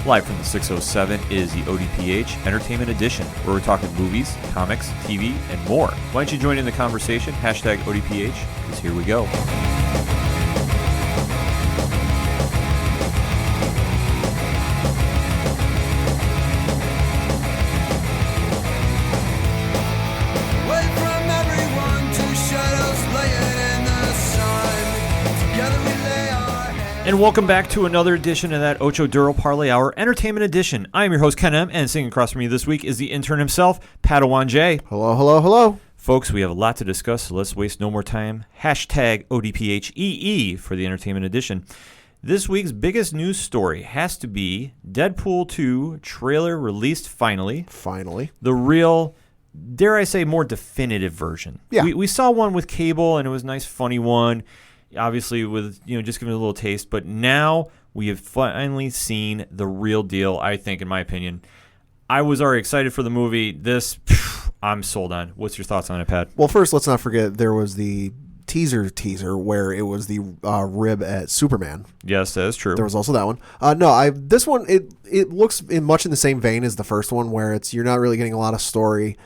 Live from the 607 is the ODPH Entertainment Edition, where we're talking movies, comics, TV, and more. Why don't you join in the conversation? Hashtag ODPH, because here we go. And welcome back to another edition of that Ocho Duro Parlay Hour Entertainment Edition. I am your host, Ken M., and sitting across from me this week is the intern himself, Padawan J. Hello, hello, hello. Folks, we have a lot to discuss, so let's waste no more time. Hashtag ODPHEE for the Entertainment Edition. This week's biggest news story has to be Deadpool 2 trailer released finally. Finally. The real, dare I say, more definitive version. Yeah. We saw one with Cable, and it was a nice, funny one. Obviously, with just giving it a little taste, but now we have finally seen the real deal. I think, in my opinion, I was already excited for the movie. This, I'm sold on. What's your thoughts on it, Pat? Well, first, let's not forget there was the teaser where it was the rib at Superman. Yes, that is true. There was also that one. This one it looks much in the same vein as the first one, where you're not really getting a lot of story,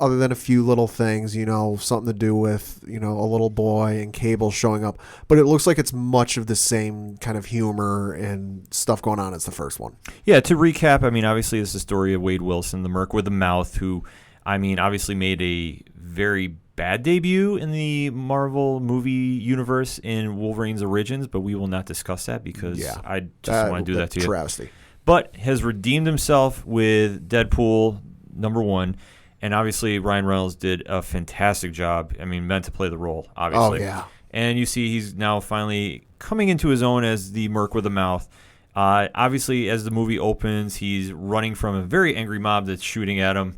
other than a few little things, something to do with a little boy and Cable showing up. But it looks like it's much of the same kind of humor and stuff going on as the first one. Yeah. To recap, obviously it's the story of Wade Wilson, the Merc with the Mouth, who, obviously made a very bad debut in the Marvel movie universe in Wolverine's Origins, but we will not discuss that because I just want to do that to you. Travesty. But has redeemed himself with Deadpool #1, and obviously Ryan Reynolds did a fantastic job. Meant to play the role, obviously. Oh, yeah. And you see he's now finally coming into his own as the Merc with a Mouth. Obviously, as the movie opens, he's running from a very angry mob that's shooting at him.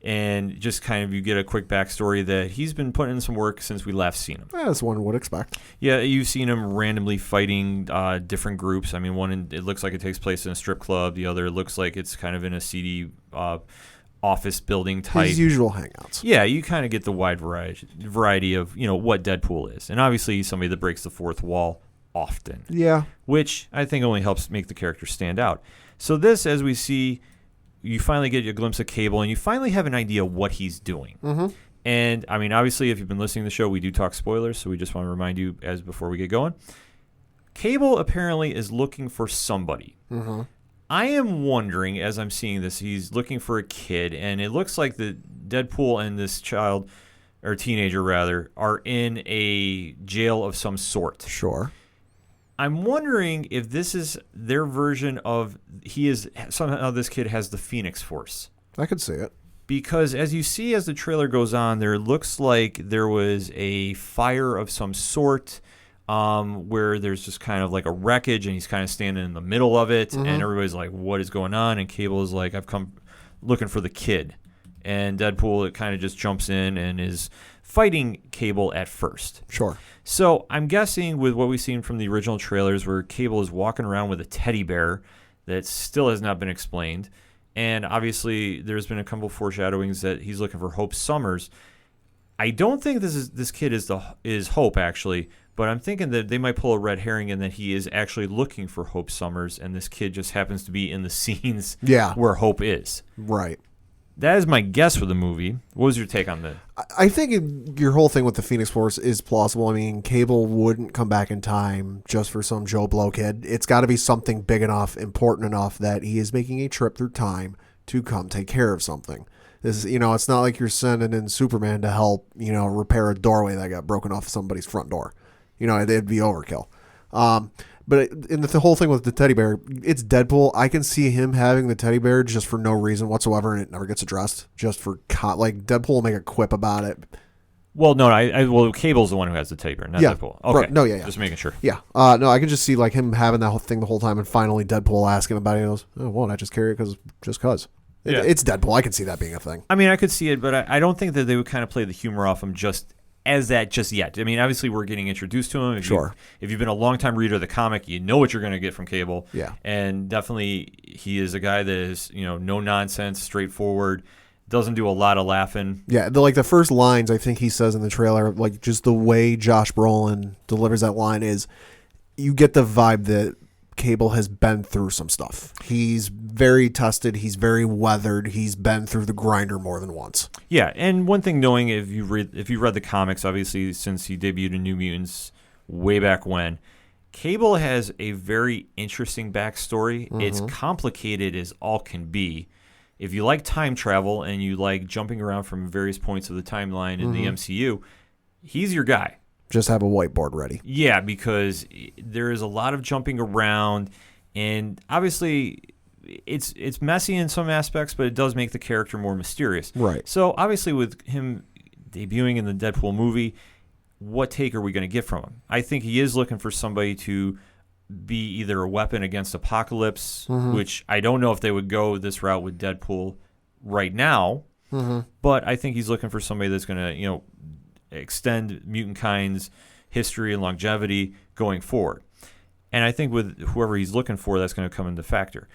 And just kind of you get a quick backstory that he's been putting in some work since we last seen him. As one would expect. Yeah, you've seen him randomly fighting different groups. One, it looks like it takes place in a strip club. The other looks like it's kind of in a seedy office building type. His usual hangouts. Yeah, you kind of get the wide variety of what Deadpool is. And obviously he's somebody that breaks the fourth wall often. Yeah. Which I think only helps make the character stand out. So this, as we see, you finally get a glimpse of Cable, and you finally have an idea what he's doing. Mm-hmm. And, obviously, if you've been listening to the show, we do talk spoilers, so we just want to remind you before we get going. Cable apparently is looking for somebody. Mm-hmm. I am wondering, as I'm seeing this, he's looking for a kid, and it looks like the Deadpool and this child, or teenager rather, are in a jail of some sort. Sure. I'm wondering if this is their version of somehow this kid has the Phoenix Force. I could see it. Because as you see as the trailer goes on, there looks like there was a fire of some sort where there's just kind of like a wreckage and he's kind of standing in the middle of it. Mm-hmm. And everybody's like, what is going on? And Cable is like, I've come looking for the kid. And Deadpool, it kind of just jumps in and is fighting Cable at first. Sure. So I'm guessing with what we've seen from the original trailers where Cable is walking around with a teddy bear that still has not been explained. And obviously there's been a couple foreshadowings that he's looking for Hope Summers. I don't think this kid is Hope, actually, but I'm thinking that they might pull a red herring and that he is actually looking for Hope Summers, and this kid just happens to be in the scenes where Hope is. Right. That is my guess for the movie. What was your take on that? I think your whole thing with the Phoenix Force is plausible. Cable wouldn't come back in time just for some Joe Blow kid. It's got to be something big enough, important enough that he is making a trip through time to come take care of something. This is, it's not like you're sending in Superman to help, repair a doorway that got broken off somebody's front door. It'd be overkill. But in the whole thing with the teddy bear, it's Deadpool. I can see him having the teddy bear just for no reason whatsoever, and it never gets addressed. Just for Deadpool will make a quip about it. Well, no, Cable's the one who has the teddy bear, not Deadpool. Okay, no, yeah, just making sure. Yeah, no, I can just see him having that whole thing the whole time, and finally Deadpool asking about it. He goes, "Oh, won't I just carry it just cause?" It's Deadpool. I can see that being a thing. I could see it, but I don't think that they would kind of play the humor off him just yet. Obviously, we're getting introduced to him. If you've been a longtime reader of the comic, you know what you're going to get from Cable. Yeah. And definitely, he is a guy that is, no nonsense, straightforward, doesn't do a lot of laughing. Yeah, the first lines I think he says in the trailer, just the way Josh Brolin delivers that line is, you get the vibe that Cable has been through some stuff. He's very tested. He's very weathered. He's been through the grinder more than once. Yeah, and one thing, knowing if you read the comics, obviously since he debuted in New Mutants way back when, Cable has a very interesting backstory. It's complicated as all can be. If you like time travel and you like jumping around from various points of the timeline in the MCU, he's your guy. Just have a whiteboard ready. Yeah, because there is a lot of jumping around, and obviously it's messy in some aspects, but it does make the character more mysterious. Right. So obviously with him debuting in the Deadpool movie, what take are we going to get from him? I think he is looking for somebody to be either a weapon against Apocalypse, which I don't know if they would go this route with Deadpool right now, but I think he's looking for somebody that's going to, extend mutant kind's history and longevity going forward. And I think with whoever he's looking for, that's going to come into factor.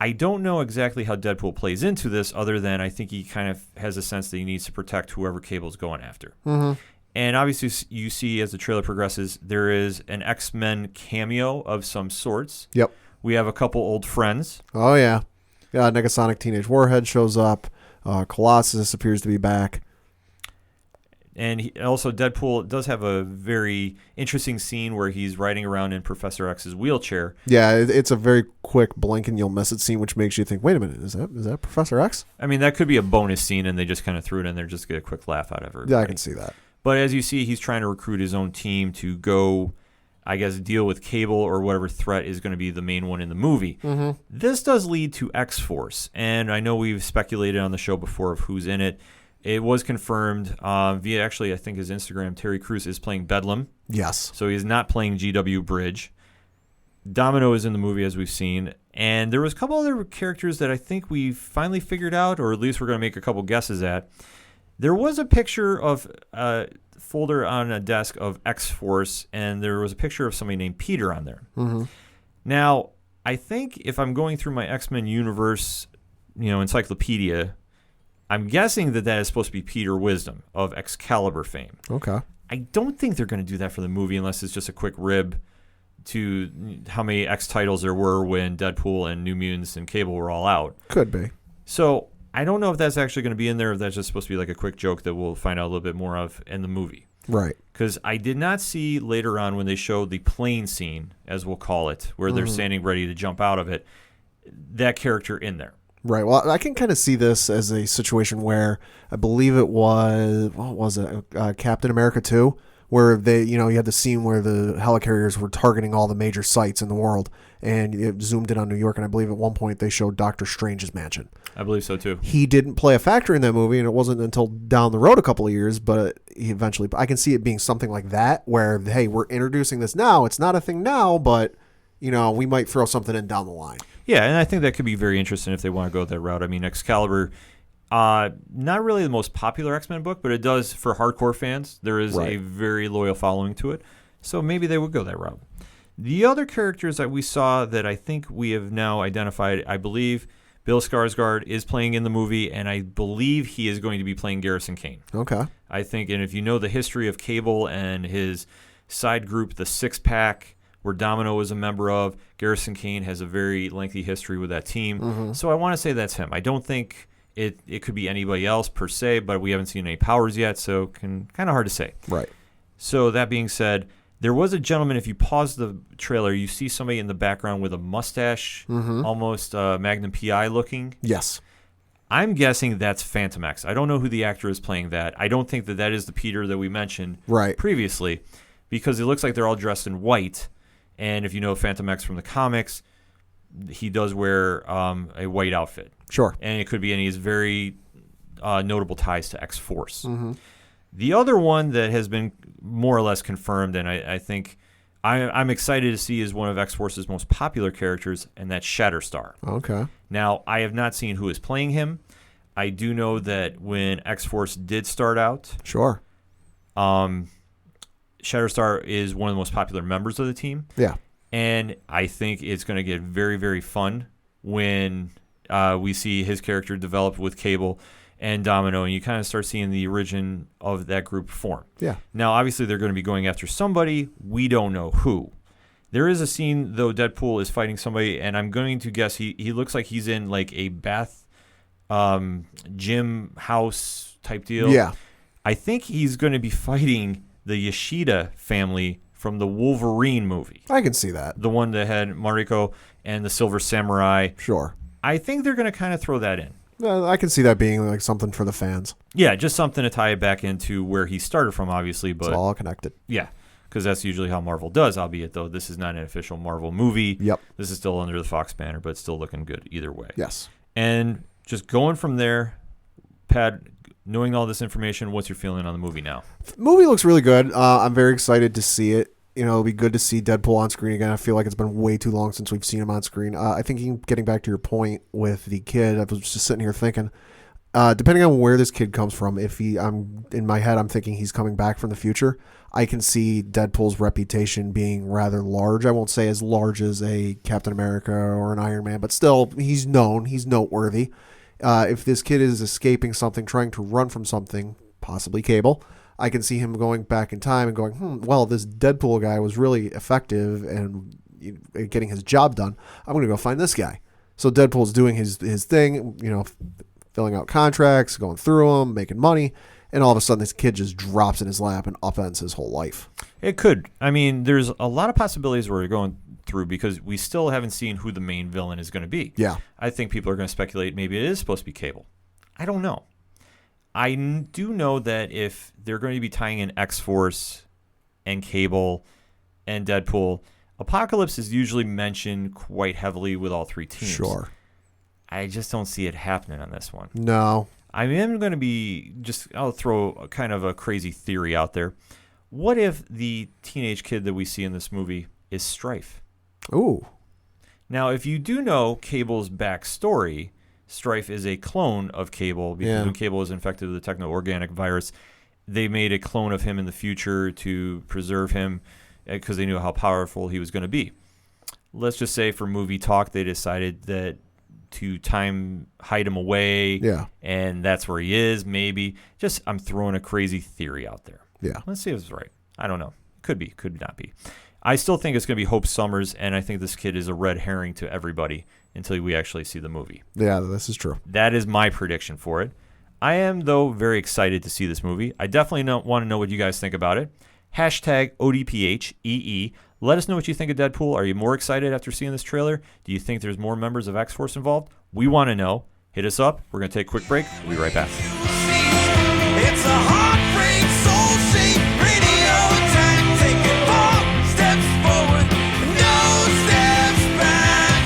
I don't know exactly how Deadpool plays into this, other than I think he kind of has a sense that he needs to protect whoever Cable's going after. And obviously you see as the trailer progresses, there is an X-Men cameo of some sorts. Yep. We have a couple old friends. Oh, yeah. Yeah, Negasonic Teenage Warhead shows up. Colossus appears to be back. And also Deadpool does have a very interesting scene where he's riding around in Professor X's wheelchair. Yeah, it's a very quick blink and you'll miss it scene, which makes you think, wait a minute, is that Professor X? I mean, that could be a bonus scene, and they just kind of threw it in there just to get a quick laugh out of everybody. Yeah, I can see that. But as you see, he's trying to recruit his own team to go, I guess, deal with Cable or whatever threat is going to be the main one in the movie. This does lead to X-Force, and I know we've speculated on the show before of who's in it. It was confirmed via, actually, I think his Instagram, Terry Crews is playing Bedlam. Yes. So he's not playing GW Bridge. Domino is in the movie, as we've seen. And there was a couple other characters that I think we finally figured out, or at least we're going to make a couple guesses at. There was a picture of a folder on a desk of X-Force, and there was a picture of somebody named Peter on there. Now, I think if I'm going through my X-Men universe, encyclopedia, I'm guessing that is supposed to be Peter Wisdom of Excalibur fame. Okay. I don't think they're going to do that for the movie unless it's just a quick rib to how many X titles there were when Deadpool and New Mutants and Cable were all out. Could be. So I don't know if that's actually going to be in there, or if that's just supposed to be like a quick joke that we'll find out a little bit more of in the movie. Right. Because I did not see later on when they showed the plane scene, as we'll call it, where they're standing ready to jump out of it, that character in there. Right. Well, I can kind of see this as a situation where I believe it was, what was it, Captain America 2, where they, you had the scene where the helicarriers were targeting all the major sites in the world, and it zoomed in on New York, and I believe at one point they showed Doctor Strange's mansion. I believe so, too. He didn't play a factor in that movie, and it wasn't until down the road a couple of years, but he eventually, I can see it being something like that, where, hey, we're introducing this now. It's not a thing now, but, we might throw something in down the line. Yeah, and I think that could be very interesting if they want to go that route. I mean, Excalibur, not really the most popular X-Men book, but it does, for hardcore fans, there is a very loyal following to it. So maybe they would go that route. The other characters that we saw that I think we have now identified, I believe Bill Skarsgård is playing in the movie, and I believe he is going to be playing Garrison Kane. Okay. I think, and if you know the history of Cable and his side group, the Six Pack, where Domino is a member of, Garrison Kane has a very lengthy history with that team. So I want to say that's him. I don't think it could be anybody else per se, but we haven't seen any powers yet, so kind of hard to say. Right. So that being said, there was a gentleman, if you pause the trailer, you see somebody in the background with a mustache, almost Magnum P.I. looking. Yes. I'm guessing that's Phantom X. I don't know who the actor is playing that. I don't think that is the Peter that we mentioned previously, because it looks like they're all dressed in white. And if you know Phantom X from the comics, he does wear a white outfit. Sure. And it could be, and he has very notable ties to X-Force. The other one that has been more or less confirmed, and I think I'm excited to see, is one of X-Force's most popular characters, and that's Shatterstar. Okay. Now, I have not seen who is playing him. I do know that when X-Force did start out, Shatterstar is one of the most popular members of the team. Yeah. And I think it's going to get very, very fun when we see his character develop with Cable and Domino, and you kind of start seeing the origin of that group form. Yeah. Now, obviously, they're going to be going after somebody. We don't know who. There is a scene, though, Deadpool is fighting somebody, and I'm going to guess he looks like he's in like a bath gym house type deal. Yeah. I think he's going to be fighting the Yoshida family from the Wolverine movie. I can see that. The one that had Mariko and the Silver Samurai. Sure. I think they're going to kind of throw that in. I can see that being like something for the fans. Yeah, just something to tie it back into where he started from, obviously. But It's all connected. yeah, because that's usually how Marvel does, albeit, though, this is not an official Marvel movie. Yep. This is still under the Fox banner, but it's still looking good either way. Yes. And just going from there, Pat, knowing all this information, what's your feeling on the movie now? Movie looks really good. I'm very excited to see it. It'll be good to see Deadpool on screen again. I feel like it's been way too long since we've seen him on screen. I think getting back to your point with the kid, I was just sitting here thinking, depending on where this kid comes from, I'm in my head, I'm thinking he's coming back from the future. I can see Deadpool's reputation being rather large. I won't say as large as a Captain America or an Iron Man, but still, he's known. He's noteworthy. If this kid is escaping something, trying to run from something, possibly Cable, I can see him going back in time and going, well, this Deadpool guy was really effective and getting his job done. I'm going to go find this guy. So Deadpool's doing his thing, filling out contracts, going through them, making money, and all of a sudden this kid just drops in his lap and upends his whole life. It could. I mean, there's a lot of possibilities we're going through because we still haven't seen who the main villain is going to be. Yeah. I think people are going to speculate maybe it is supposed to be Cable. I don't know. I do know that if they're going to be tying in X-Force and Cable and Deadpool, Apocalypse is usually mentioned quite heavily with all three teams. Sure. I just don't see it happening on this one. No. I am going to I'll throw kind of a crazy theory out there. What if the teenage kid that we see in this movie is Strife? Ooh. Now, if you do know Cable's backstory, Strife is a clone of Cable because when Cable was infected with the techno-organic virus, they made a clone of him in the future to preserve him because they knew how powerful he was going to be. Let's just say for movie talk, they decided that to hide him away, and that's where he is, maybe. I'm throwing a crazy theory out there. Yeah. Let's see if it's right. I don't know. Could be, could not be. I still think it's going to be Hope Summers, and I think this kid is a red herring to everybody until we actually see the movie. Yeah, this is true. That is my prediction for it. I am, though, very excited to see this movie. I definitely want to know what you guys think about it. Hashtag ODPHEE. Let us know what you think of Deadpool. Are you more excited after seeing this trailer? Do you think there's more members of X-Force involved? We want to know. Hit us up. We're going to take a quick break. We'll be right back. It's a heartbreak, soul-shaped radio attack. Taking 4 steps forward, no steps back.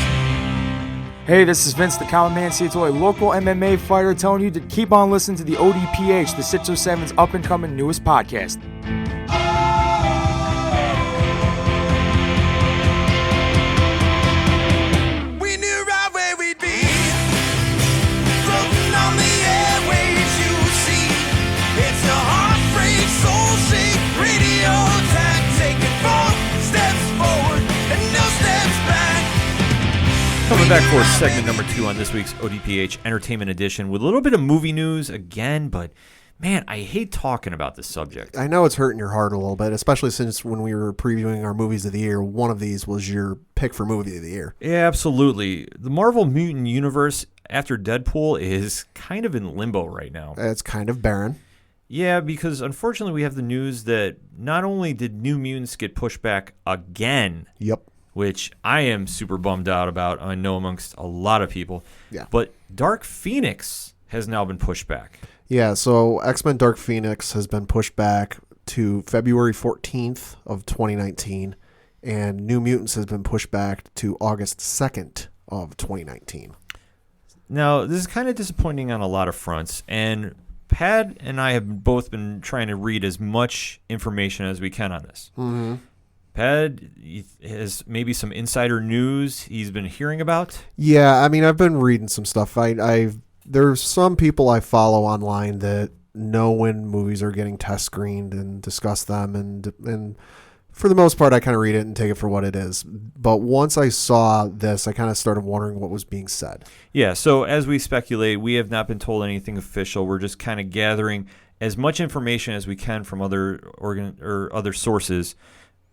Hey, this is Vince the Common Man Ciatoy, local MMA fighter, telling you to keep on listening to the ODPH, the 607's up-and-coming newest podcast. We knew right where we'd be, floating on the airwaves, you see. It's a heartbreak, soul-shaped radio attack. Taking 4 steps forward and no steps back. Coming back for segment number 2 on this week's ODPH Entertainment Edition with a little bit of movie news again, but man, I hate talking about this subject. I know it's hurting your heart a little bit, especially since when we were previewing our movies of the year, one of these was your pick for movie of the year. Yeah, absolutely. The Marvel Mutant universe after Deadpool is kind of in limbo right now. It's kind of barren. Yeah, because unfortunately we have the news that not only did New Mutants get pushed back again, Yep. which I am super bummed out about, I know amongst a lot of people, Yeah. but Dark Phoenix has now been pushed back. Yeah, so X-Men Dark Phoenix has been pushed back to February 14th of 2019, and New Mutants has been pushed back to August 2nd of 2019. Now, this is kind of disappointing on a lot of fronts, and Pat and I have both been trying to read as much information as we can on this. Mm-hmm. Pat has maybe some insider news he's been hearing about. Yeah, I mean, I've been reading some stuff. There's some people I follow online that know when movies are getting test screened and discuss them, and for the most part, I kind of read it and take it for what it is. But once I saw this, I kind of started wondering what was being said. Yeah, so as we speculate, we have not been told anything official. We're just kind of gathering as much information as we can from other sources.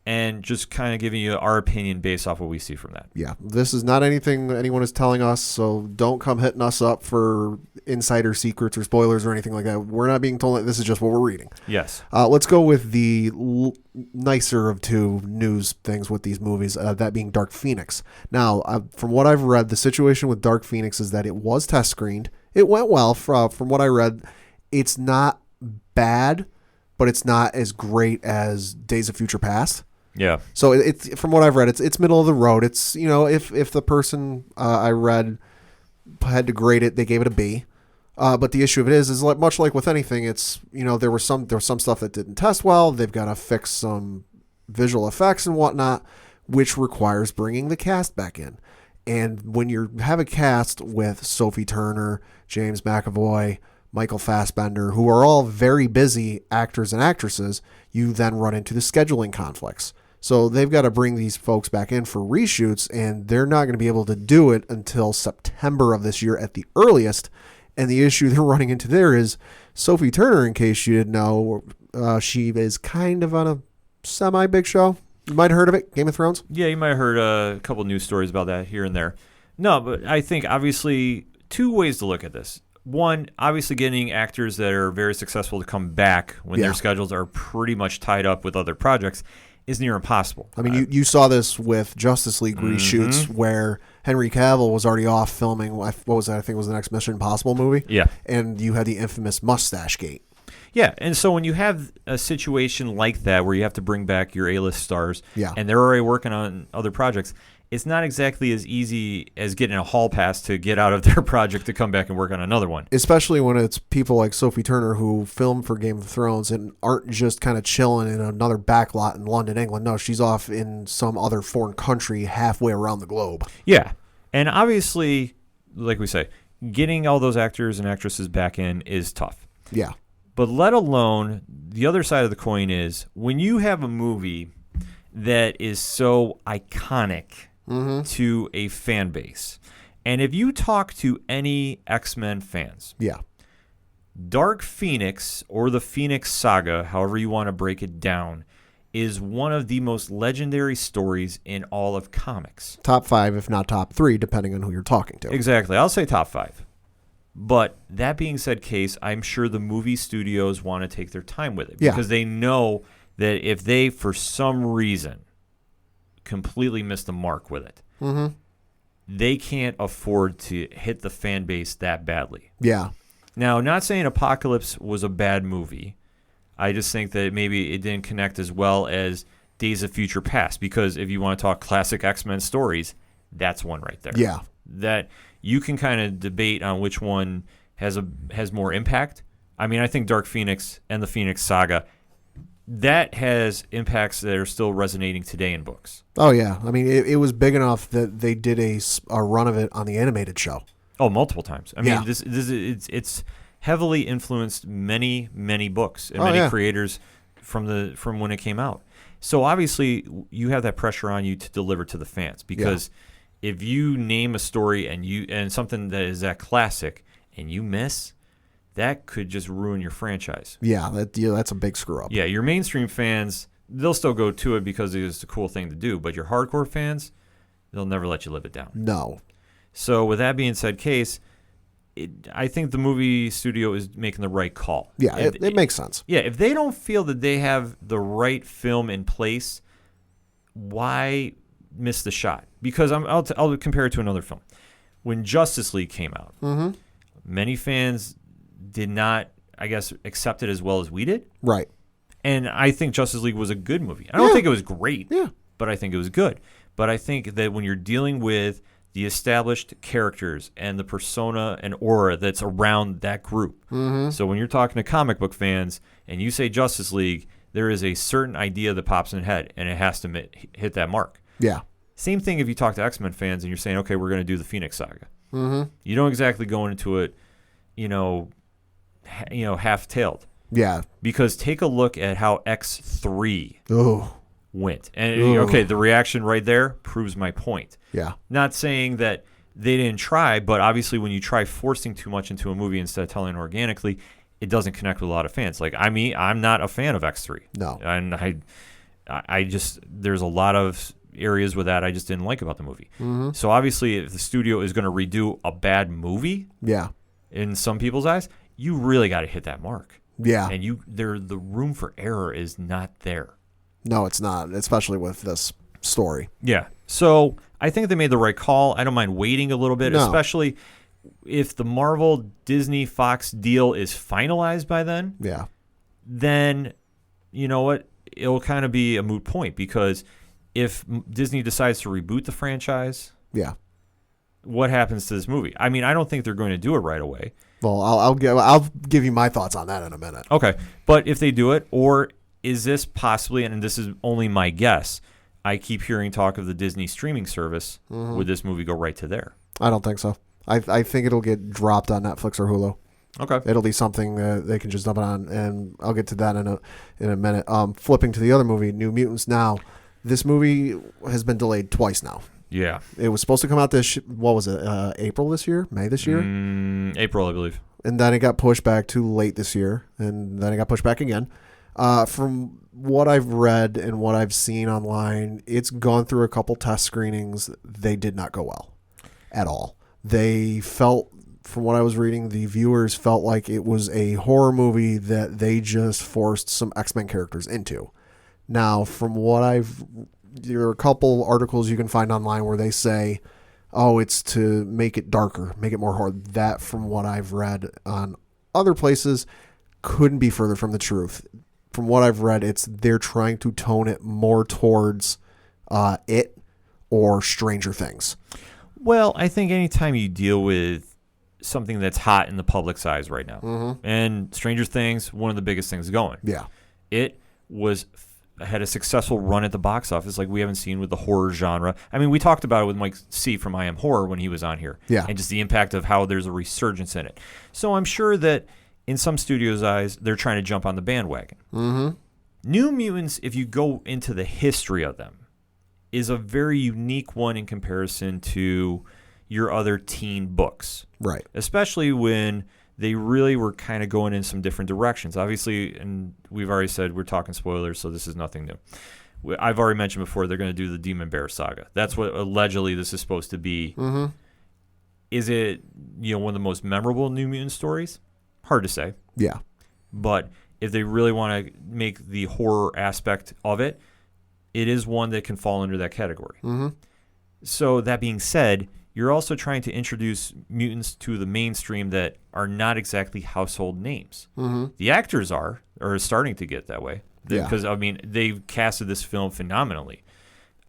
and just kind of giving you our opinion based off what we see from that. Yeah, this is not anything that anyone is telling us, so don't come hitting us up for insider secrets or spoilers or anything like that. We're not being told that. This is just what we're reading. Yes. Let's go with the nicer of two news things with these movies, that being Dark Phoenix. Now, from what I've read, the situation with Dark Phoenix is that it was test screened. It went well. From what I read, it's not bad, but it's not as great as Days of Future Past. Yeah. So it's from what I've read, it's middle of the road. It's, if the person I read had to grade it, they gave it a B. But the issue of it is like, much like with anything, it's, there was some stuff that didn't test well. They've got to fix some visual effects and whatnot, which requires bringing the cast back in. And when you have a cast with Sophie Turner, James McAvoy, Michael Fassbender, who are all very busy actors and actresses, you then run into the scheduling conflicts. So they've got to bring these folks back in for reshoots, and they're not going to be able to do it until September of this year at the earliest. And the issue they're running into there is Sophie Turner, in case you didn't know, she is kind of on a semi-big show. You might have heard of it, Game of Thrones? Yeah, you might have heard a couple news stories about that here and there. No, but I think obviously two ways to look at this. One, obviously getting actors that are very successful to come back when their schedules are pretty much tied up with other projects is near impossible. I mean, you saw this with Justice League reshoots where Henry Cavill was already off filming, what was that? I think it was the next Mission Impossible movie. Yeah. And you had the infamous mustache gate. Yeah, and so when you have a situation like that where you have to bring back your A-list stars and they're already working on other projects, it's not exactly as easy as getting a hall pass to get out of their project to come back and work on another one. Especially when it's people like Sophie Turner who filmed for Game of Thrones and aren't just kind of chilling in another backlot in London, England. No, she's off in some other foreign country halfway around the globe. Yeah, and obviously, like we say, getting all those actors and actresses back in is tough. Yeah. But let alone, the other side of the coin is when you have a movie that is so iconic to a fan base. And if you talk to any X-Men fans, Dark Phoenix or the Phoenix Saga, however you want to break it down, is one of the most legendary stories in all of comics. Top 5, if not top 3, depending on who you're talking to. Exactly. I'll say top 5. But that being said, Case, I'm sure the movie studios want to take their time with it because they know that if they, for some reason, completely miss the mark with it, they can't afford to hit the fan base that badly. Yeah. Now, not saying Apocalypse was a bad movie. I just think that maybe it didn't connect as well as Days of Future Past, because if you want to talk classic X-Men stories, that's one right there. Yeah. That you can kind of debate on which one has more impact. I mean, I think Dark Phoenix and the Phoenix Saga, that has impacts that are still resonating today in books. Oh, yeah. I mean, it was big enough that they did a run of it on the animated show. Oh, multiple times. I mean, it's heavily influenced many books and many creators from when it came out. So obviously, you have that pressure on you to deliver to the fans because if you name a story and something that is that classic and you miss, that could just ruin your franchise. Yeah, that's a big screw up. Yeah, your mainstream fans, they'll still go to it because it's a cool thing to do, but your hardcore fans, they'll never let you live it down. No. So with that being said, Case, I think the movie studio is making the right call. Yeah, it makes sense. Yeah, if they don't feel that they have the right film in place, why miss the shot? Because I'll compare it to another film. When Justice League came out, many fans did not, I guess, accept it as well as we did. Right. And I think Justice League was a good movie. I don't think it was great, but I think it was good. But I think that when you're dealing with the established characters and the persona and aura that's around that group. So when you're talking to comic book fans and you say Justice League, there is a certain idea that pops in the head, and it has to hit that mark. Yeah. Same thing if you talk to X-Men fans and you're saying, okay, we're going to do the Phoenix Saga. You don't exactly go into it, half-tailed. Yeah. Because take a look at how X3 went. And, okay, the reaction right there proves my point. Yeah. Not saying that they didn't try, but obviously when you try forcing too much into a movie instead of telling organically, it doesn't connect with a lot of fans. Like, I'm not a fan of X3. No. And I just there's a lot of areas with that I just didn't like about the movie. So obviously, if the studio is going to redo a bad movie, in some people's eyes, you really got to hit that mark. Yeah. And the room for error is not there. No, it's not, especially with this story. Yeah. So I think they made the right call. I don't mind waiting a little bit, especially if the Marvel, Disney, Fox deal is finalized by then. Yeah. Then, you know what? It'll kind of be a moot point, because if Disney decides to reboot the franchise, what happens to this movie? I mean, I don't think they're going to do it right away. Well, I'll give you my thoughts on that in a minute. Okay. But if they do it, or is this possibly, and this is only my guess, I keep hearing talk of the Disney streaming service. Would this movie go right to there? I don't think so. I think it'll get dropped on Netflix or Hulu. Okay. It'll be something that they can just dump it on, and I'll get to that in a minute. Flipping to the other movie, New Mutants Now. This movie has been delayed twice now. Yeah. It was supposed to come out what was it, April this year? May this year? April, I believe. And then it got pushed back to late this year, and then it got pushed back again. From what I've read and what I've seen online, it's gone through a couple test screenings. They did not go well at all. They felt, from what I was reading, the viewers felt like it was a horror movie that they just forced some X-Men characters into. Now, from what there are a couple articles you can find online where they say, oh, it's to make it darker, make it more horror. That, from what I've read on other places, couldn't be further from the truth. From what I've read, they're trying to tone it more towards It or Stranger Things. Well, I think anytime you deal with something that's hot in the public's eyes right now, and Stranger Things, one of the biggest things going. Yeah. It had a successful run at the box office like we haven't seen with the horror genre. I mean, we talked about it with Mike C. from I Am Horror when he was on here. Yeah. And just the impact of how there's a resurgence in it. So I'm sure that in some studios' eyes, they're trying to jump on the bandwagon. New Mutants, if you go into the history of them, is a very unique one in comparison to your other teen books. Right. Especially when they really were kind of going in some different directions. Obviously, and we've already said we're talking spoilers, so this is nothing new. I've already mentioned before they're going to do the Demon Bear saga. That's what allegedly this is supposed to be. Is it one of the most memorable New Mutant stories? Hard to say. Yeah. But if they really want to make the horror aspect of it, it is one that can fall under that category. So that being said, you're also trying to introduce mutants to the mainstream that are not exactly household names. The actors are starting to get that way. Because, I mean, they've casted this film phenomenally.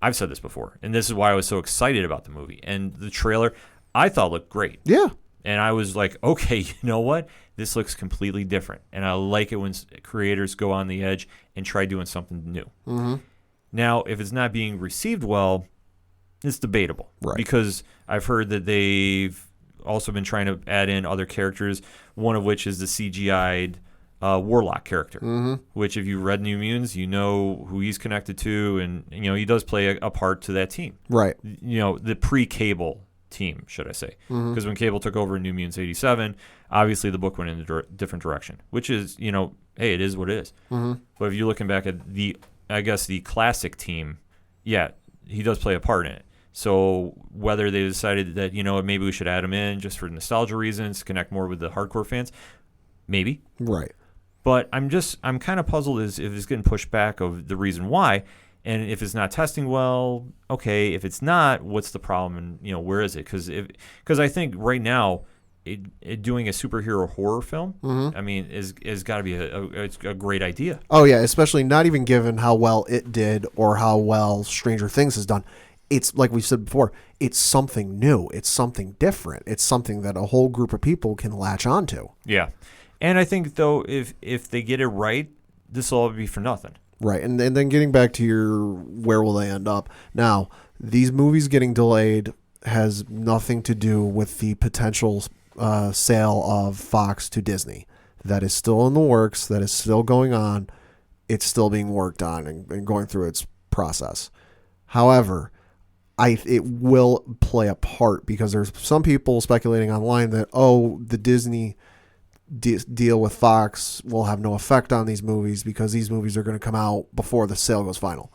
I've said this before, and this is why I was so excited about the movie. And the trailer, I thought looked great. Yeah. And I was like, okay, you know what? This looks completely different. And I like it when creators go on the edge and try doing something new. Now, if it's not being received well, it's debatable. Right. Because I've heard that they've also been trying to add in other characters, one of which is the CGI'd Warlock character, which if you read New Mutants, you know who he's connected to, and he does play a part to that team. Right. The pre-Cable team, should I say. Because when Cable took over in New Mutants 87, obviously the book went in a different direction, which is, hey, it is what it is. But if you're looking back at the classic team, yeah, he does play a part in it. So whether they decided that, maybe we should add him in just for nostalgia reasons, connect more with the hardcore fans, maybe. Right. But I'm kind of puzzled as if it's getting pushed back of the reason why. And if it's not testing well, okay. If it's not, what's the problem? And, where is it? Because I think right now, doing a superhero horror film, I mean, is got to be a great idea. Oh, yeah, especially not even given how well it did or how well Stranger Things has done. It's like we said before, it's something new. It's something different. It's something that a whole group of people can latch onto. Yeah. And I think, though, if they get it right, this will all be for nothing. Right. And then getting back to your where will they end up? Now, these movies getting delayed has nothing to do with the potential sale of Fox to Disney. That is still in the works. That is still going on. It's still being worked on and going through its process. However, it will play a part because there's some people speculating online that, the Disney deal with Fox will have no effect on these movies because these movies are going to come out before the sale goes final.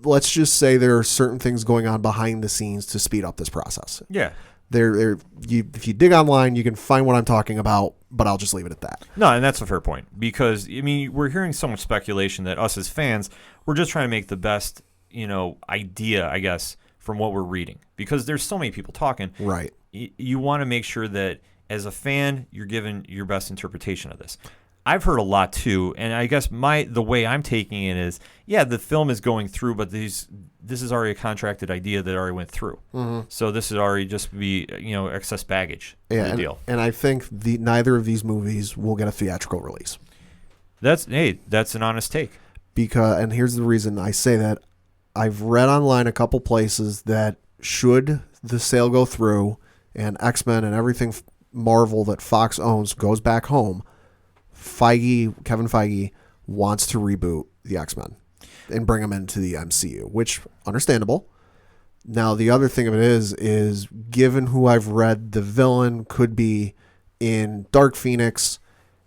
Let's just say there are certain things going on behind the scenes to speed up this process. Yeah. If you dig online, you can find what I'm talking about, but I'll just leave it at that. No, and that's a fair point because, I mean, we're hearing so much speculation that us as fans, we're just trying to make the best, idea, I guess, from what we're reading because there's so many people talking. Right. You want to make sure that as a fan, you're given your best interpretation of this. I've heard a lot too, and I guess the way I'm taking it is, yeah, the film is going through, but this is already a contracted idea that already went through. Mm-hmm. So this is already just be excess baggage. Yeah, deal. And I think neither of these movies will get a theatrical release. That's an honest take. And here's the reason I say that. I've read online a couple places that should the sale go through and X-Men and everything Marvel that Fox owns goes back home, Kevin Feige wants to reboot the X-Men and bring them into the MCU, which understandable. Now, the other thing of it is given who I've read, the villain could be in Dark Phoenix,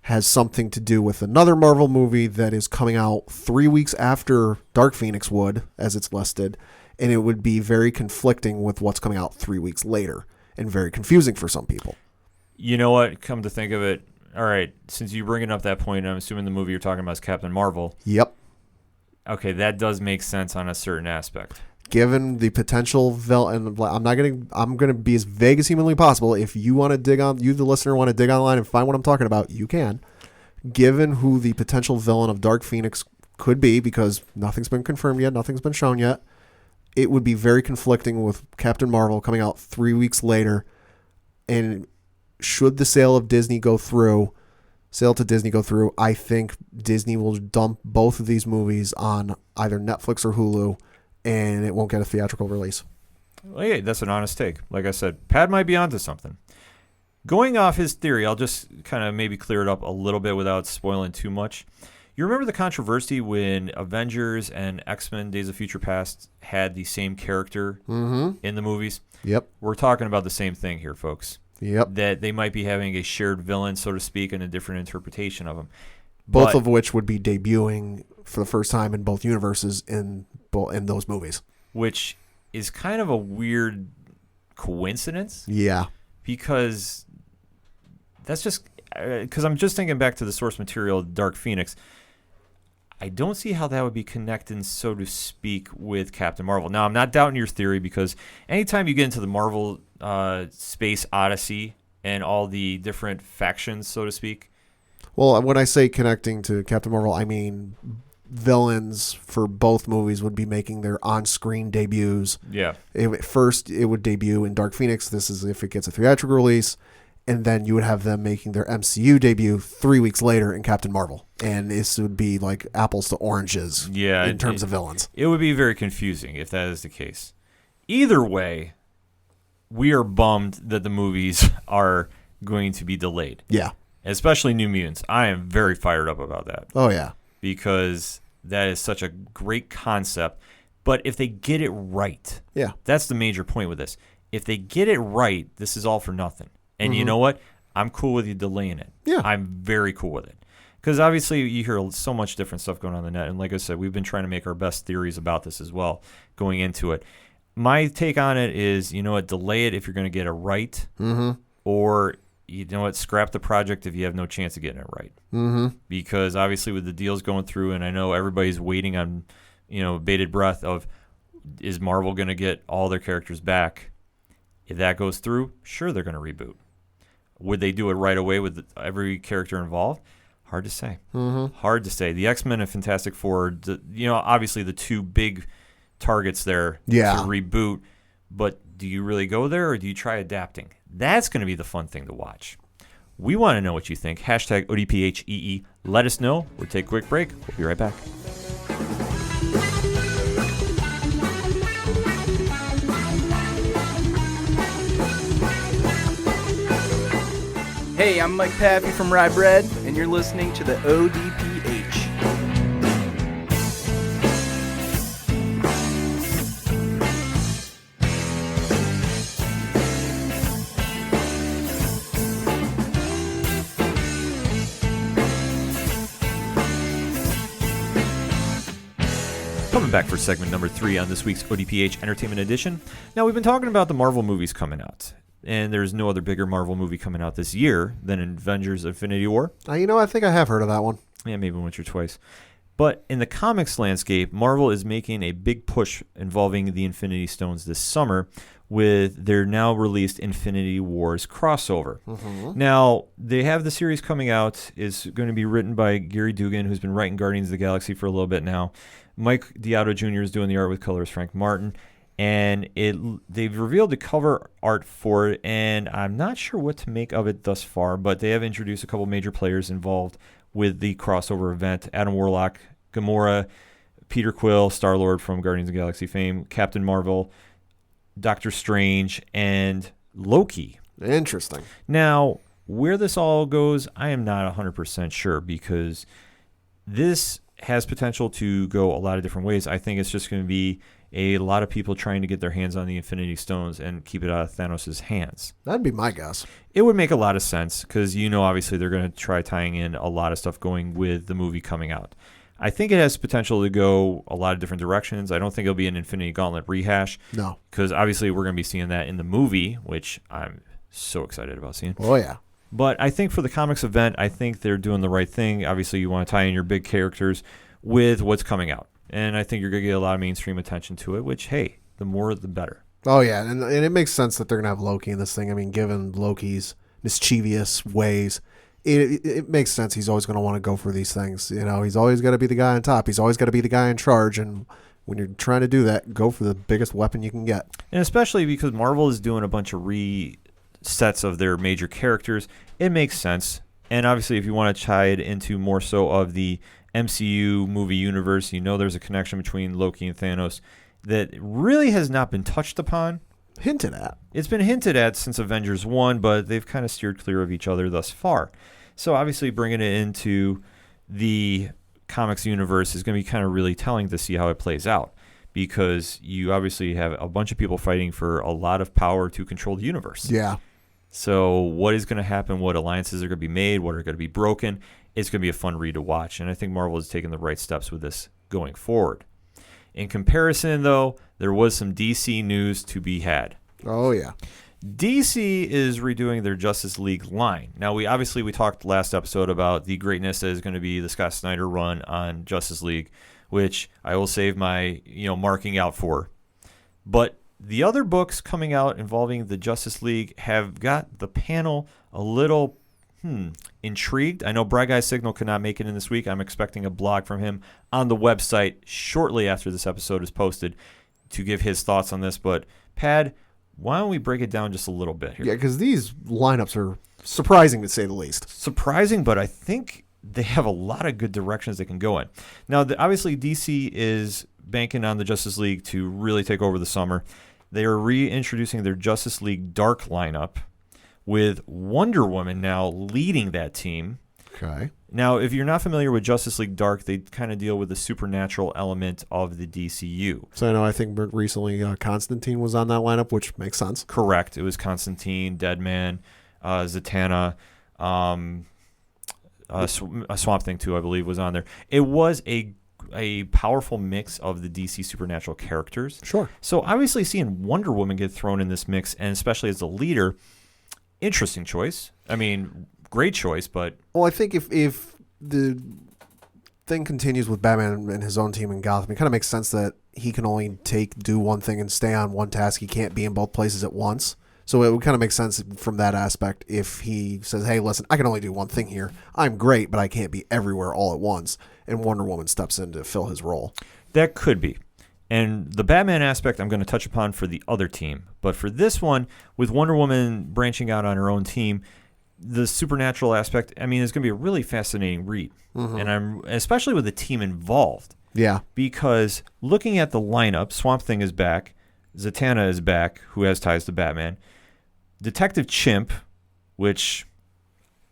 has something to do with another Marvel movie that is coming out 3 weeks after Dark Phoenix would, as it's listed, and it would be very conflicting with what's coming out 3 weeks later and very confusing for some people. You know what? Come to think of it, all right, since you're bringing up that point, I'm assuming the movie you're talking about is Captain Marvel. Yep. Okay, that does make sense on a certain aspect. Given the potential villain, I'm gonna be as vague as humanly possible. If you want to the listener want to dig online and find what I'm talking about, you can. Given who the potential villain of Dark Phoenix could be, because nothing's been confirmed yet, nothing's been shown yet, it would be very conflicting with Captain Marvel coming out 3 weeks later. And should the sale to Disney go through, I think Disney will dump both of these movies on either Netflix or Hulu, and it won't get a theatrical release. Well, yeah, that's an honest take. Like I said, Pat might be onto something. Going off his theory, I'll just kind of maybe clear it up a little bit without spoiling too much. You remember the controversy when Avengers and X-Men Days of Future Past had the same character in the movies? Yep. We're talking about the same thing here, folks. Yep. That they might be having a shared villain, so to speak, and a different interpretation of him. Both of which would be debuting for the first time in both universes in those movies. Which is kind of a weird coincidence. Yeah. Because that's just... Because I'm just thinking back to the source material of Dark Phoenix. I don't see how that would be connected, so to speak, with Captain Marvel. Now, I'm not doubting your theory because anytime you get into the Marvel Space Odyssey and all the different factions, so to speak. Well, when I say connecting to Captain Marvel, I mean villains for both movies would be making their on-screen debuts. Yeah. First, it would debut in Dark Phoenix. This is if it gets a theatrical release. And then you would have them making their MCU debut 3 weeks later in Captain Marvel. And this would be like apples to oranges in terms of villains. It would be very confusing if that is the case. Either way, we are bummed that the movies are going to be delayed. Yeah. Especially New Mutants. I am very fired up about that. Oh, yeah. Because that is such a great concept. But if they get it right, that's the major point with this. If they get it right, this is all for nothing. And you know what? I'm cool with you delaying it. Yeah. I'm very cool with it. Because obviously you hear so much different stuff going on the net. And like I said, we've been trying to make our best theories about this as well going into it. My take on it is, you know what, delay it if you're going to get it right. Mm-hmm. Or, you know what, scrap the project if you have no chance of getting it right. Mm-hmm. Because obviously with the deals going through, and I know everybody's waiting on, bated breath of, is Marvel going to get all their characters back? If that goes through, sure, they're going to reboot. Would they do it right away with every character involved? Hard to say. Mm-hmm. Hard to say. The X-Men and Fantastic Four, obviously the two big targets there to reboot. But do you really go there or do you try adapting? That's going to be the fun thing to watch. We want to know what you think. Hashtag ODPHEE. Let us know. We'll take a quick break. We'll be right back. Hey, I'm Mike Pappy from Rye Bread, and you're listening to the ODPH. Coming back for segment number 3 on this week's ODPH Entertainment Edition. Now, we've been talking about the Marvel movies coming out, and there's no other bigger Marvel movie coming out this year than Avengers Infinity War. I think I have heard of that one. Yeah, maybe once or twice. But in the comics landscape, Marvel is making a big push involving the Infinity Stones this summer with their now released Infinity Wars crossover. Now, they have the series coming out. It's going to be written by Gary Dugan, who's been writing Guardians of the Galaxy for a little bit now. Mike Deodato Jr. is doing the art with colors, Frank Martin. And they've revealed the cover art for it, and I'm not sure what to make of it thus far, but they have introduced a couple major players involved with the crossover event. Adam Warlock, Gamora, Peter Quill, Star-Lord from Guardians of the Galaxy fame, Captain Marvel, Doctor Strange, and Loki. Interesting. Now, where this all goes, I am not 100% sure, because this has potential to go a lot of different ways. I think it's just going to be a lot of people trying to get their hands on the Infinity Stones and keep it out of Thanos' hands. That'd be my guess. It would make a lot of sense because, obviously they're going to try tying in a lot of stuff going with the movie coming out. I think it has potential to go a lot of different directions. I don't think it'll be an Infinity Gauntlet rehash. No. Because obviously we're going to be seeing that in the movie, which I'm so excited about seeing. Oh, yeah. But I think for the comics event, I think they're doing the right thing. Obviously, you want to tie in your big characters with what's coming out. And I think you're going to get a lot of mainstream attention to it, which, hey, the more the better. Oh, yeah. And it makes sense that they're going to have Loki in this thing. I mean, given Loki's mischievous ways, it makes sense. He's always going to want to go for these things. He's always got to be the guy on top. He's always got to be the guy in charge. And when you're trying to do that, go for the biggest weapon you can get. And especially because Marvel is doing a bunch of resets of their major characters, it makes sense. And obviously, if you want to tie it into more so of the MCU movie universe, there's a connection between Loki and Thanos that really has not been touched upon. Hinted at. It's been hinted at since Avengers 1, but they've kind of steered clear of each other thus far. So obviously bringing it into the comics universe is going to be kind of really telling to see how it plays out, because you obviously have a bunch of people fighting for a lot of power to control the universe. Yeah. So what is going to happen? What alliances are going to be made? What are going to be broken? It's going to be a fun read to watch, and I think Marvel is taking the right steps with this going forward. In comparison, though, there was some DC news to be had. Oh, yeah. DC is redoing their Justice League line. Now, we talked last episode about the greatness that is going to be the Scott Snyder run on Justice League, which I will save my marking out for. But the other books coming out involving the Justice League have got the panel a little intrigued. I know Bright Guy Signal could not make it in this week. I'm expecting a blog from him on the website shortly after this episode is posted to give his thoughts on this. But, Pad, why don't we break it down just a little bit here? Yeah, because these lineups are surprising, to say the least. Surprising, but I think they have a lot of good directions they can go in. Now, obviously, DC is banking on the Justice League to really take over the summer. They are reintroducing their Justice League Dark lineup, with Wonder Woman now leading that team. Okay. Now, if you're not familiar with Justice League Dark, they kind of deal with the supernatural element of the DCU. So I think recently Constantine was on that lineup, which makes sense. Correct. It was Constantine, Deadman, Zatanna, Swamp Thing 2, I believe, was on there. It was a powerful mix of the DC supernatural characters. Sure. So obviously seeing Wonder Woman get thrown in this mix, and especially as the leader, interesting choice. I mean, great choice, but... Well, I think if the thing continues with Batman and his own team in Gotham, it kind of makes sense that he can only do one thing and stay on one task. He can't be in both places at once. So it would kind of make sense from that aspect if he says, hey, listen, I can only do one thing here. I'm great, but I can't be everywhere all at once. And Wonder Woman steps in to fill his role. That could be. And the Batman aspect I'm going to touch upon for the other team. But for this one, with Wonder Woman branching out on her own team, the supernatural aspect, I mean, is going to be a really fascinating read. Mm-hmm. And especially with the team involved. Yeah. Because looking at the lineup, Swamp Thing is back. Zatanna is back, who has ties to Batman. Detective Chimp, which,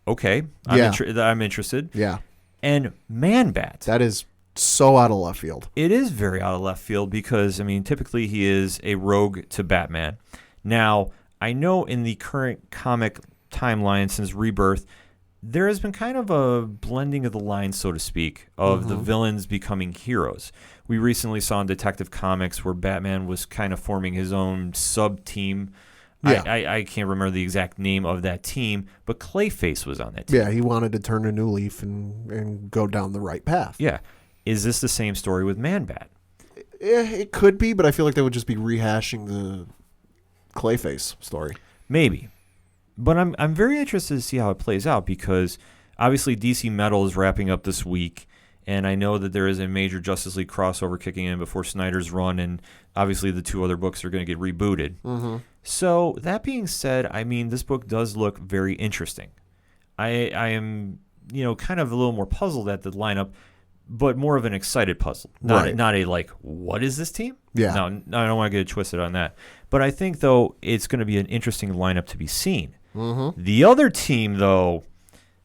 okay, I'm interested. Yeah. And Man-Bat. That is so out of left field. It is very out of left field because, I mean, typically he is a rogue to Batman. Now, I know in the current comic timeline since Rebirth, there has been kind of a blending of the lines, so to speak, of the villains becoming heroes. We recently saw in Detective Comics where Batman was kind of forming his own sub-team. Yeah. I can't remember the exact name of that team, but Clayface was on that team. Yeah, he wanted to turn a new leaf and go down the right path. Yeah. Is this the same story with Man-Bat? It could be, but I feel like they would just be rehashing the Clayface story. Maybe. But I'm very interested to see how it plays out because obviously DC Metal is wrapping up this week, and I know that there is a major Justice League crossover kicking in before Snyder's run, and obviously the 2 other books are going to get rebooted. Mm-hmm. So that being said, I mean, this book does look very interesting. I am, kind of a little more puzzled at the lineup, but more of an excited puzzle. Not a like, what is this team? Yeah. No, I don't want to get it twisted on that. But I think, though, it's going to be an interesting lineup to be seen. Mm-hmm. The other team, though,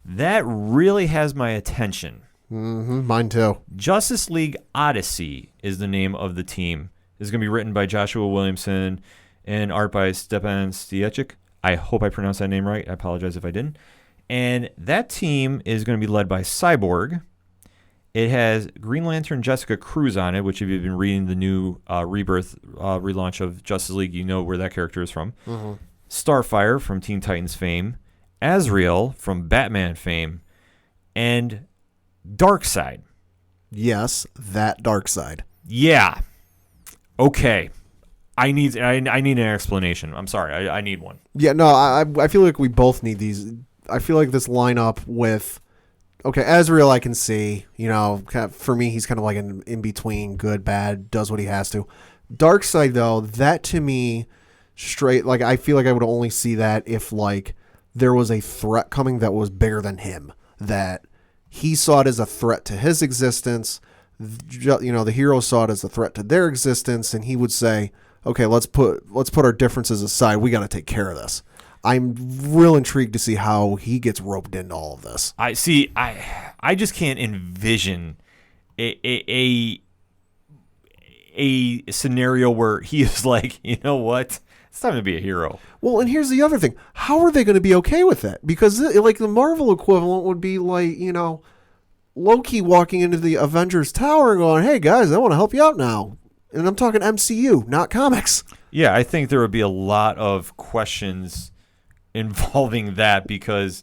that really has my attention. Mm-hmm. Mine too. Justice League Odyssey is the name of the team. It's going to be written by Joshua Williamson and art by Stepan Stejicic. I hope I pronounced that name right. I apologize if I didn't. And that team is going to be led by Cyborg. It has Green Lantern Jessica Cruz on it, which if you've been reading the new Rebirth relaunch of Justice League, you know where that character is from. Mm-hmm. Starfire from Teen Titans fame. Azrael from Batman fame. And Darkseid. Yes, that Darkseid. Yeah. Okay. I need an explanation. I'm sorry. I need one. Yeah, no, I feel like we both need these. I feel like this lineup with, okay, Azrael I can see, for me he's kind of like an in-between, good, bad, does what he has to. Darkseid, though, that to me, straight, like I feel like I would only see that if like there was a threat coming that was bigger than him, that he saw it as a threat to his existence, the hero saw it as a threat to their existence, and he would say, okay, let's put our differences aside. We got to take care of this. I'm real intrigued to see how he gets roped into all of this. I see. I just can't envision a scenario where he is like, you know what? It's time to be a hero. Well, and here's the other thing. How are they going to be okay with it? Because like the Marvel equivalent would be like, Loki walking into the Avengers Tower and going, hey guys, I want to help you out now. And I'm talking MCU, not comics. Yeah, I think there would be a lot of questions involving that because,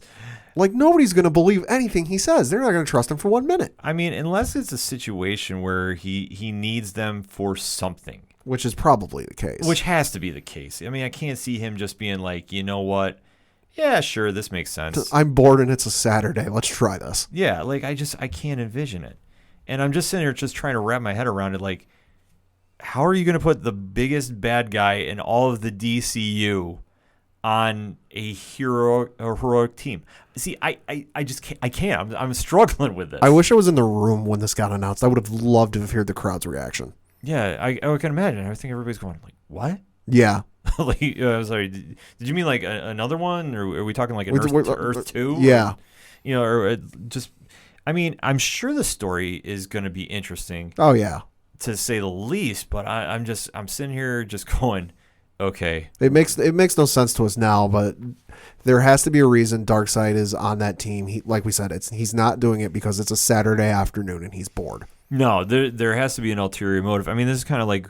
like, nobody's going to believe anything he says. They're not going to trust him for 1 minute. I mean, unless it's a situation where he needs them for something. Which is probably the case. Which has to be the case. I mean, I can't see him just being like, you know what? Yeah, sure, this makes sense. I'm bored and it's a Saturday. Let's try this. Yeah, like, I can't envision it. And I'm just sitting here just trying to wrap my head around it, like, how are you going to put the biggest bad guy in all of the DCU on a heroic team? See, I just can't. I can't. I'm struggling with this. I wish I was in the room when this got announced. I would have loved to have heard the crowd's reaction. Yeah, I can imagine. I think everybody's going like, "What?" Yeah. Like, sorry. Did you mean like another one, or are we talking like an Earth 2? Yeah. Or just. I mean, I'm sure the story is going to be interesting. Oh yeah. To say the least, but I'm sitting here just going, okay. It makes no sense to us now, but there has to be a reason Darkseid is on that team. Like we said, he's not doing it because it's a Saturday afternoon and he's bored. No, there has to be an ulterior motive. I mean, this is kind of like,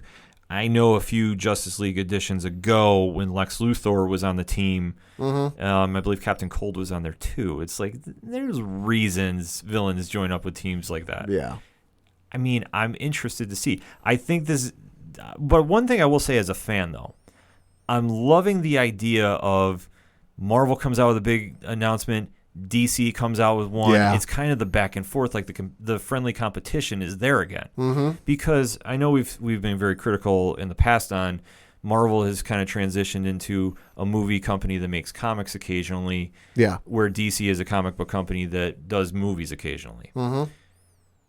I know a few Justice League editions ago when Lex Luthor was on the team. Mm-hmm. I believe Captain Cold was on there too. It's like there's reasons villains join up with teams like that. Yeah. I mean, I'm interested to see. I think this, but one thing I will say as a fan, though, I'm loving the idea of Marvel comes out with a big announcement, DC comes out with one. Yeah. It's kind of the back and forth, like the friendly competition is there again. Mm-hmm. Because I know we've been very critical in the past on Marvel has kind of transitioned into a movie company that makes comics occasionally. Yeah. Where DC is a comic book company that does movies occasionally. Mm-hmm.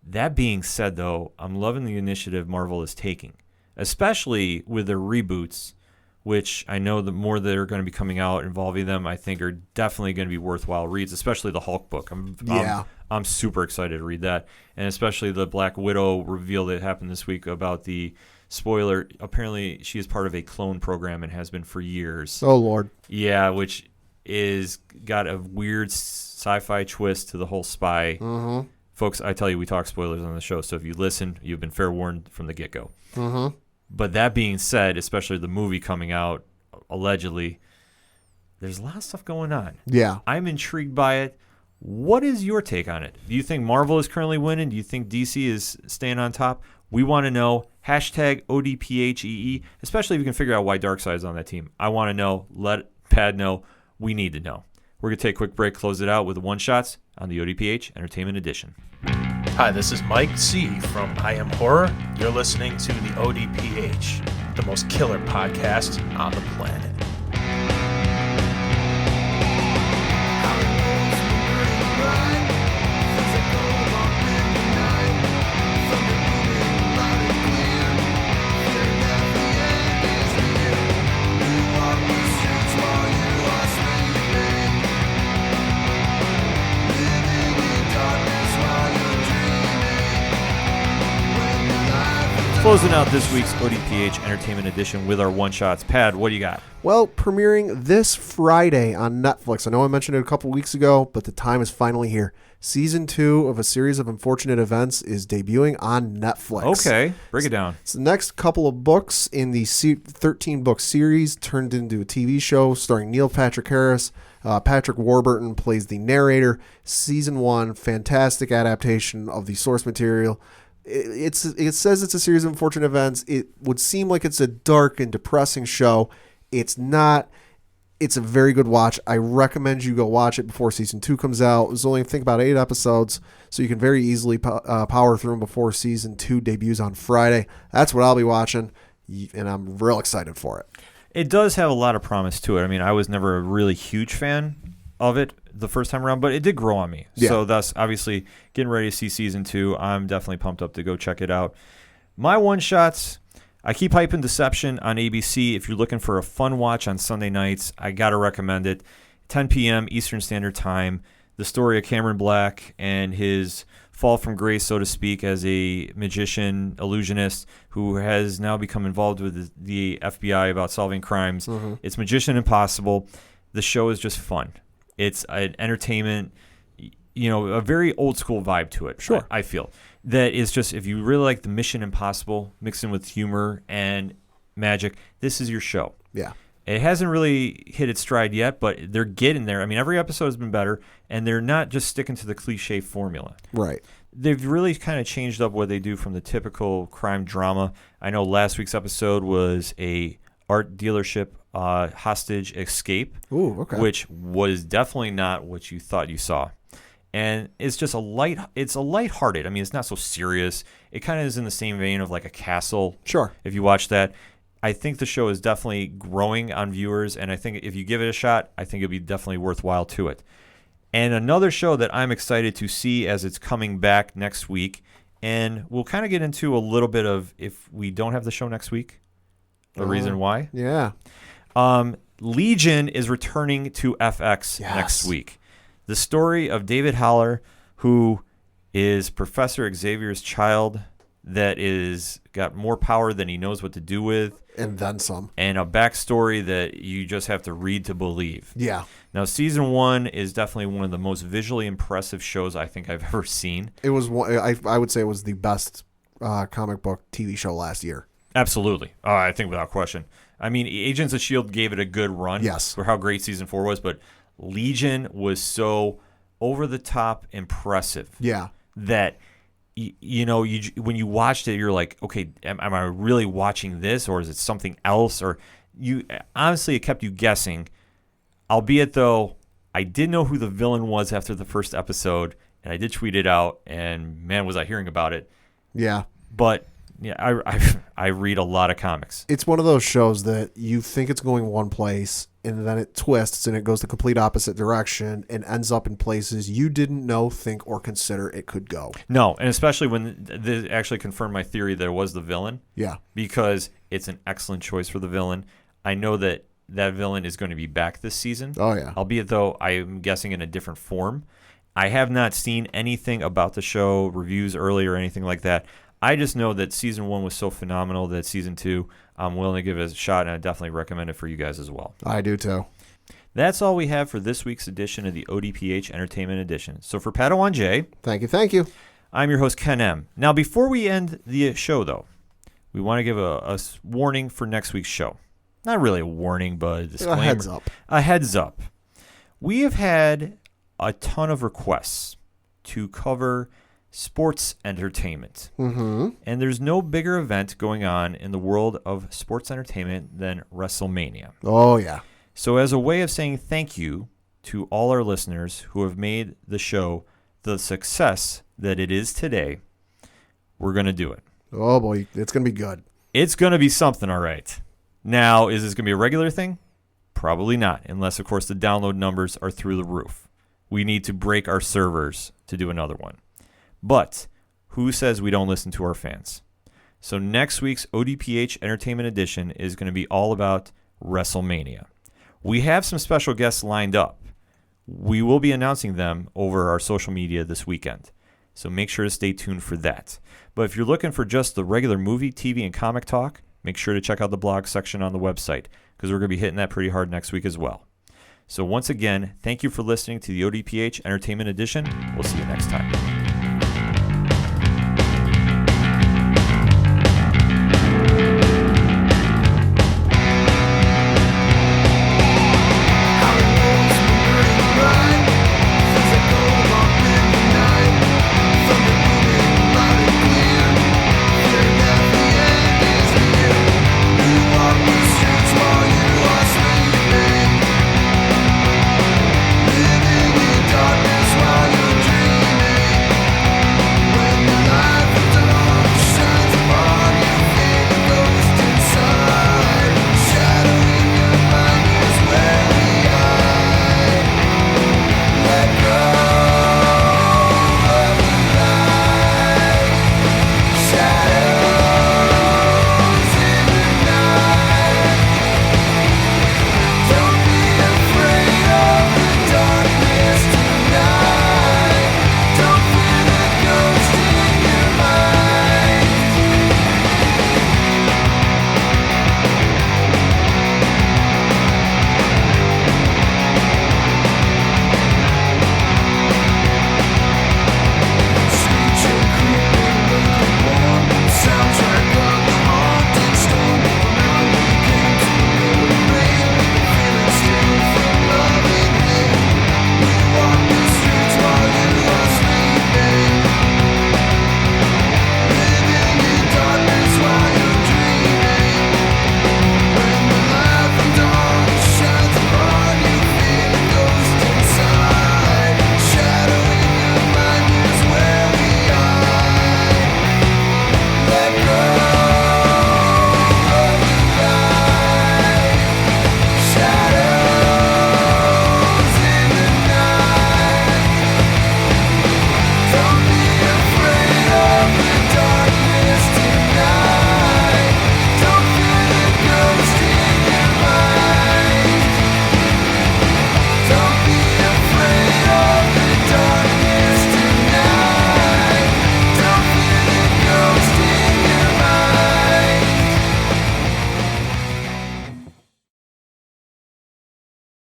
That being said, though, I'm loving the initiative Marvel is taking, especially with their reboots, which I know the more that are going to be coming out involving them, I think are definitely going to be worthwhile reads, especially the Hulk book. I'm super excited to read that, and especially the Black Widow reveal that happened this week about the spoiler. Apparently, she is part of a clone program and has been for years. Oh, Lord. Yeah, which is got a weird sci-fi twist to the whole spy. Mm-hmm. Folks, I tell you, we talk spoilers on the show, so if you listen, you've been fair warned from the get-go. Mm-hmm. But that being said, especially the movie coming out, allegedly, there's a lot of stuff going on. Yeah. I'm intrigued by it. What is your take on it? Do you think Marvel is currently winning? Do you think DC is staying on top? We want to know. Hashtag ODPHEE, especially if you can figure out why Darkseid's on that team. I want to know. Let Pad know. We need to know. We're going to take a quick break, close it out with the one-shots on the ODPH Entertainment Edition. Hi, this is Mike C. from I Am Horror. You're listening to the ODPH, the most killer podcast on the planet. Closing out this week's ODPH Entertainment Edition with our one-shots. Pad, what do you got? Well, premiering this Friday on Netflix. I know I mentioned it a couple weeks ago, but the time is finally here. Season 2 of a series of unfortunate events is debuting on Netflix. Okay, break it down. It's the next couple of books in the 13-book series turned into a TV show starring Neil Patrick Harris. Patrick Warburton plays the narrator. Season 1, fantastic adaptation of the source material. It says it's a series of unfortunate events. It would seem like it's a dark and depressing show. It's not. It's a very good watch. I recommend you go watch it before season 2 comes out. There's only, I think, about 8 episodes, so you can very easily power through them before season 2 debuts on Friday. That's what I'll be watching, and I'm real excited for it. It does have a lot of promise to it. I mean, I was never a really huge fan of it the first time around, but it did grow on me. Yeah. So thus, obviously, getting ready to see season 2. I'm definitely pumped up to go check it out. My one-shots, I keep hyping Deception on ABC. If you're looking for a fun watch on Sunday nights, I got to recommend it. 10 p.m. Eastern Standard Time. The story of Cameron Black and his fall from grace, so to speak, as a magician, illusionist, who has now become involved with the FBI about solving crimes. Mm-hmm. It's Magician Impossible. The show is just fun. It's an entertainment, a very old school vibe to it. Sure. I feel that is just, if you really like the Mission Impossible mixed in with humor and magic, this is your show. Yeah. It hasn't really hit its stride yet, but they're getting there. I mean, every episode has been better, and they're not just sticking to the cliche formula. Right. They've really kind of changed up what they do from the typical crime drama. I know last week's episode was a art dealership hostage escape, Ooh, okay. which was definitely not what you thought you saw. And it's just it's a lighthearted. I mean, it's not so serious. It kind of is in the same vein of like a Castle. Sure. If you watch that, I think the show is definitely growing on viewers, and I think if you give it a shot, I think it'll be definitely worthwhile to it. And another show that I'm excited to see as it's coming back next week, and we'll kind of get into a little bit of if we don't have the show next week, the reason why. Yeah. Legion is returning to FX next week. The story of David Haller, who is Professor Xavier's child that is got more power than he knows what to do with. And then some. And a backstory that you just have to read to believe. Yeah. Now, season 1 is definitely one of the most visually impressive shows I think I've ever seen. It was I would say it was the best comic book TV show last year. Absolutely. I think without question. I mean, Agents of S.H.I.E.L.D. gave it a good run. Yes. For how great season 4 was, but Legion was so over-the-top impressive. Yeah. That, when you watched it, you're like, okay, am I really watching this, or is it something else? Or honestly, it kept you guessing. Albeit, though, I did know who the villain was after the first episode, and I did tweet it out, and man, was I hearing about it. Yeah. But yeah, I read a lot of comics. It's one of those shows that you think it's going one place, and then it twists and it goes the complete opposite direction and ends up in places you didn't know, think, or consider it could go. No, and especially when they actually confirmed my theory that it was the villain. Yeah. Because it's an excellent choice for the villain. I know that villain is going to be back this season. Oh, yeah. Albeit, though, I am guessing in a different form. I have not seen anything about the show, reviews early or anything like that. I just know that season 1 was so phenomenal that season 2, I'm willing to give it a shot, and I definitely recommend it for you guys as well. I do too. That's all we have for this week's edition of the ODPH Entertainment Edition. So for Padawan J, Thank you. I'm your host, Ken M. Now, before we end the show, though, we want to give a warning for next week's show. Not really a warning, but a disclaimer. A heads up. We have had a ton of requests to cover sports entertainment. Mm-hmm. And there's no bigger event going on in the world of sports entertainment than WrestleMania. Oh, yeah. So as a way of saying thank you to all our listeners who have made the show the success that it is today, we're going to do it. Oh, boy. It's going to be good. It's going to be something, all right. Now, is this going to be a regular thing? Probably not, unless, of course, the download numbers are through the roof. We need to break our servers to do another one. But who says we don't listen to our fans? So next week's ODPH Entertainment Edition is going to be all about WrestleMania. We have some special guests lined up. We will be announcing them over our social media this weekend. So make sure to stay tuned for that. But if you're looking for just the regular movie, TV, and comic talk, make sure to check out the blog section on the website because we're going to be hitting that pretty hard next week as well. So once again, thank you for listening to the ODPH Entertainment Edition. We'll see you next time.